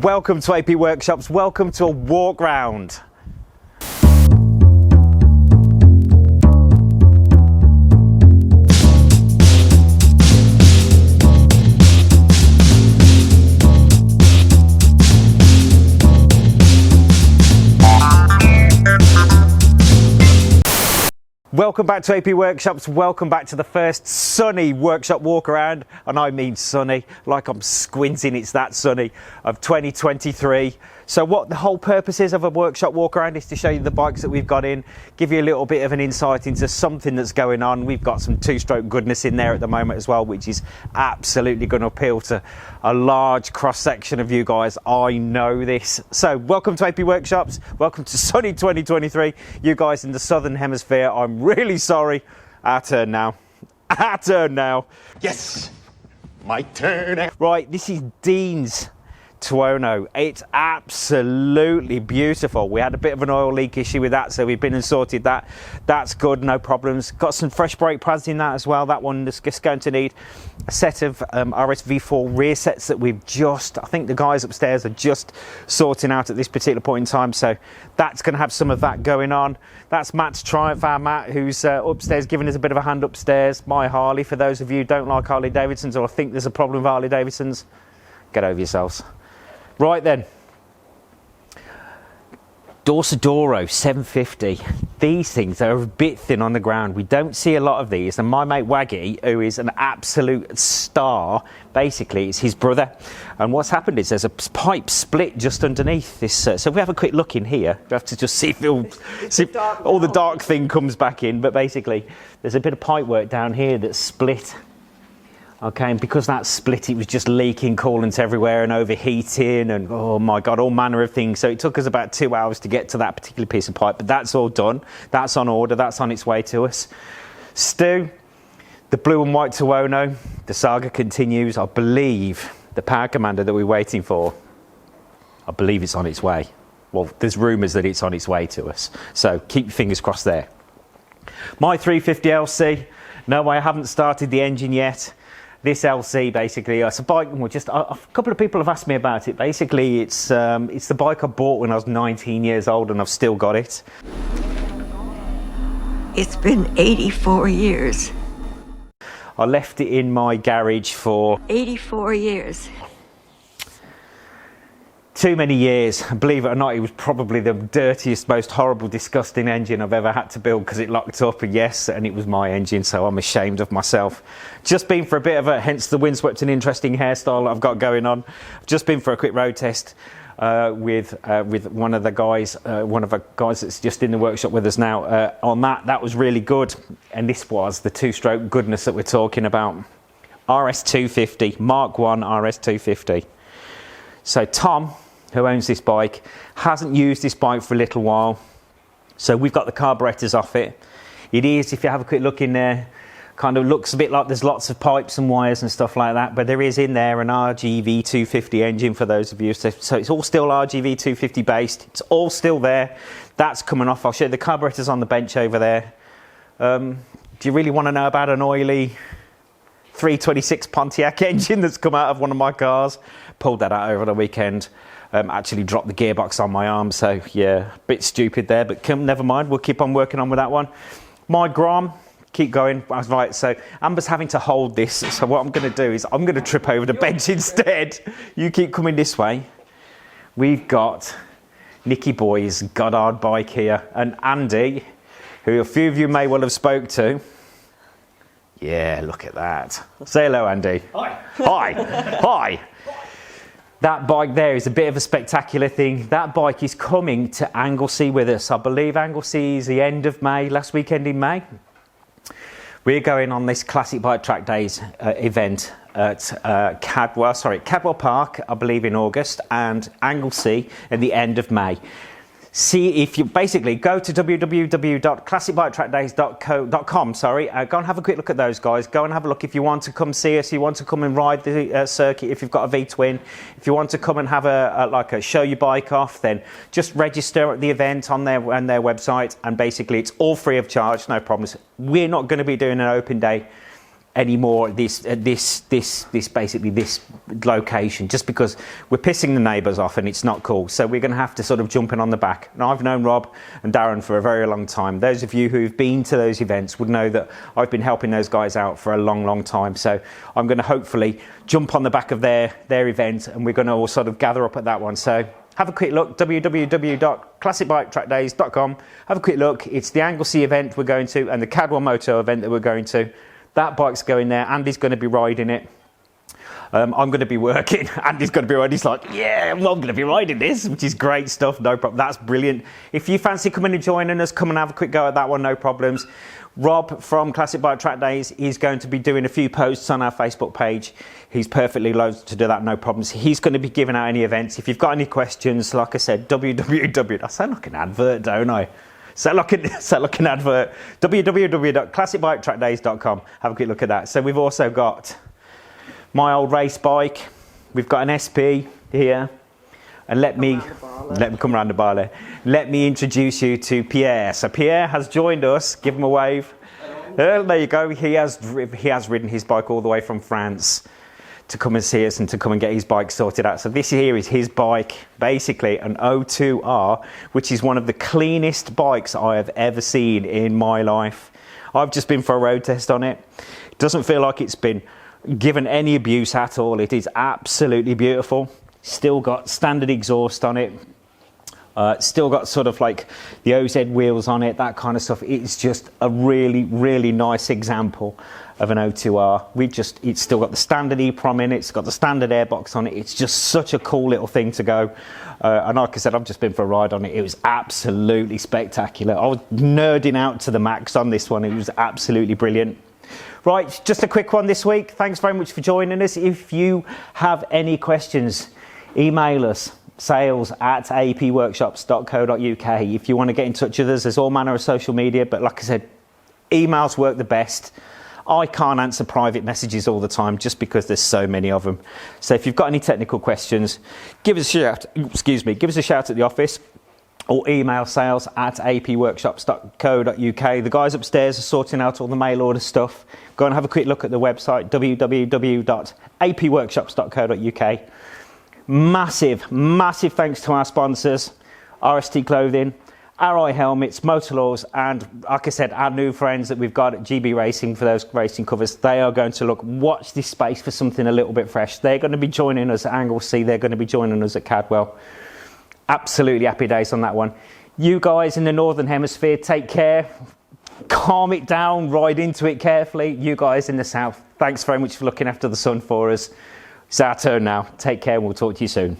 Welcome to AP Workshops, welcome to a walk round. Welcome back to AP Workshops, welcome back to the first sunny workshop walk around, and I mean sunny, like I'm squinting, it's that sunny, of 2023. So what the whole purpose is of a workshop walk around is to show you the bikes that we've got in, give you a little bit of an insight into something that's going on. We've got some two-stroke goodness in there at the moment as well, which is absolutely going to appeal to a large cross-section of you guys. I know this. So welcome to AP Workshops, welcome to sunny 2023. You guys in the Southern Hemisphere, I'm really sorry. Our turn now. Our turn now. Yes, my turn. Right, this is Dean's Tuono. It's absolutely beautiful. We had a bit of an oil leak issue with that, so we've been and sorted that. That's good, no problems. Got some fresh brake pads in that as well. That one is just going to need a set of RS250 rear sets that we've just, I think the guys upstairs are just sorting out at this particular point in time, so that's going to have some of that going on. That's Matt's Triumph, our Matt, who's upstairs giving us a bit of a hand upstairs. My Harley, for those of you who don't like Harley Davidsons or think there's a problem with Harley Davidsons, get over yourselves. Right then, Dorsadoro 750. These things are a bit thin on the ground. We don't see a lot of these. And my mate Waggy, who is an absolute star, basically it's his brother. And what's happened is there's a pipe split just underneath this. So if we have a quick look in here, we have to just see if all the dark thing comes back in. But basically, there's a bit of pipe work down here that's split. Okay, and because that split, it was just leaking coolant everywhere and overheating and, oh my God, all manner of things. So it took us about 2 hours to get to that particular piece of pipe, but that's all done. That's on order. That's on its way to us. Stu, the blue and white Tuono, the saga continues. I believe the Power Commander that we're waiting for, I believe it's on its way. Well, there's rumours that it's on its way to us. So keep your fingers crossed there. My 350 LC, no, I haven't started the engine yet. This LC, basically, it's a bike. Well, just a couple of people have asked me about it. Basically, it's the bike I bought when I was 19 years old, and I've still got it. It's been 84 years. I left it in my garage for 84 years. Too many years. Believe it or not, it was probably the dirtiest, most horrible, disgusting engine I've ever had to build because it locked up, and yes, and it was my engine, so I'm ashamed of myself. Just been for a bit of a, hence the windswept and interesting hairstyle that I've got going on. I've just been for a quick road test with one of the guys, that's just in the workshop with us now. On that was really good, and this was the two-stroke goodness that we're talking about. RS250, Mark 1 RS250. So Tom, who owns this bike, hasn't used this bike for a little while, so we've got the carburetors off it. It is, if you have a quick look in there, kind of looks a bit like there's lots of pipes and wires and stuff like that, but there is in there an RGV 250 engine for those of you, so it's all still RGV 250 based. It's all still there. That's coming off. I'll show you the carburetors on the bench over there. Do you really want to know about an oily 326 Pontiac engine that's come out of one of my cars? Pulled that out over the weekend. Actually dropped the gearbox on my arm, so yeah, a bit stupid there, but never mind, we'll keep on working on with that one. My Grom, keep going. Right, so Amber's having to hold this, so what I'm going to do is I'm going to trip over the bench instead. You keep coming this way. We've got Nicky Boy's Goddard bike here, and Andy, who a few of you may well have spoke to. Yeah, look at that. Say hello, Andy. Hi. Hi. Hi. That bike there is a bit of a spectacular thing. That bike is coming to Anglesey with us. I believe Anglesey is the end of May, last weekend in May. We're going on this Classic Bike Track Days event at Cadwell Park, I believe in August, and Anglesey at the end of May. See if you basically go to www.classicbiketrackdays.com. Go and have a quick look at those guys. Go and have a look if you want to come see us. You want to come and ride the circuit if you've got a V-twin. If you want to come and have a show your bike off, then just register at the event on their website. And basically, it's all free of charge, no problems. We're not going to be doing an open day anymore at this basically this location, just because we're pissing the neighbours off and it's not cool. So we're going to have to sort of jump in on the back. And I've known Rob and Darren for a very long time. Those of you who've been to those events would know that I've been helping those guys out for a long time. So I'm going to hopefully jump on the back of their event, and we're going to all sort of gather up at that one. So have a quick look, www.classicbiketrackdays.com. Have a quick look. It's the Anglesey event we're going to and the Cadwell Moto event that we're going to. That bike's going there. Andy's going to be riding it. I'm going to be working. Andy's going to be riding. He's like, yeah, I'm going to be riding this, which is great stuff. No problem. That's brilliant. If you fancy coming and joining us, come and have a quick go at that one. No problems. Rob from Classic Bike Track Days is going to be doing a few posts on our Facebook page. He's perfectly loads to do that, no problems. He's going to be giving out any events. If you've got any questions, like I said, I sound like an advert, don't I? Sound like an advert. www.classicbiketrackdays.com. Have a quick look at that. So we've also got my old race bike. We've got an SP here. And let me come around the bar there. Let me introduce you to Pierre. So Pierre has joined us. Give him a wave. There you go. He has ridden his bike all the way from France to come and see us and to come and get his bike sorted out. So this here is his bike, basically an O2R, which is one of the cleanest bikes I have ever seen in my life. I've just been for a road test on it. It doesn't feel like it's been given any abuse at all. It is absolutely beautiful. Still got standard exhaust on it. Still got sort of like the OZ wheels on it, that kind of stuff. It's just a really nice example of an O2R. It's still got the standard EPROM in it. It's got the standard airbox on it. It's just such a cool little thing to go. And like I said, I've just been for a ride on it. It was absolutely spectacular. I was nerding out to the max on this one. It was absolutely brilliant. Right, just a quick one this week. Thanks very much for joining us. If you have any questions, email us. sales@apworkshops.co.uk. If you want to get in touch with us, there's all manner of social media, but like I said, emails work the best. I can't answer private messages all the time just because there's so many of them. So if you've got any technical questions, give us a shout. Give us a shout at the office, or email sales@apworkshops.co.uk. The guys upstairs are sorting out all the mail order stuff. Go and have a quick look at the website, www.apworkshops.co.uk. Massive thanks to our sponsors, RST Clothing, ARAI Helmets, Motul, and like I said, our new friends that we've got at GB Racing for those racing covers. They are going to watch this space for something a little bit fresh. They're going to be joining us at Anglesey. They're going to be joining us at Cadwell. Absolutely happy days on that one. You guys in the Northern Hemisphere, take care. Calm it down, ride into it carefully. You guys in the South, thanks very much for looking after the sun for us. It's our turn now. Take care and we'll talk to you soon.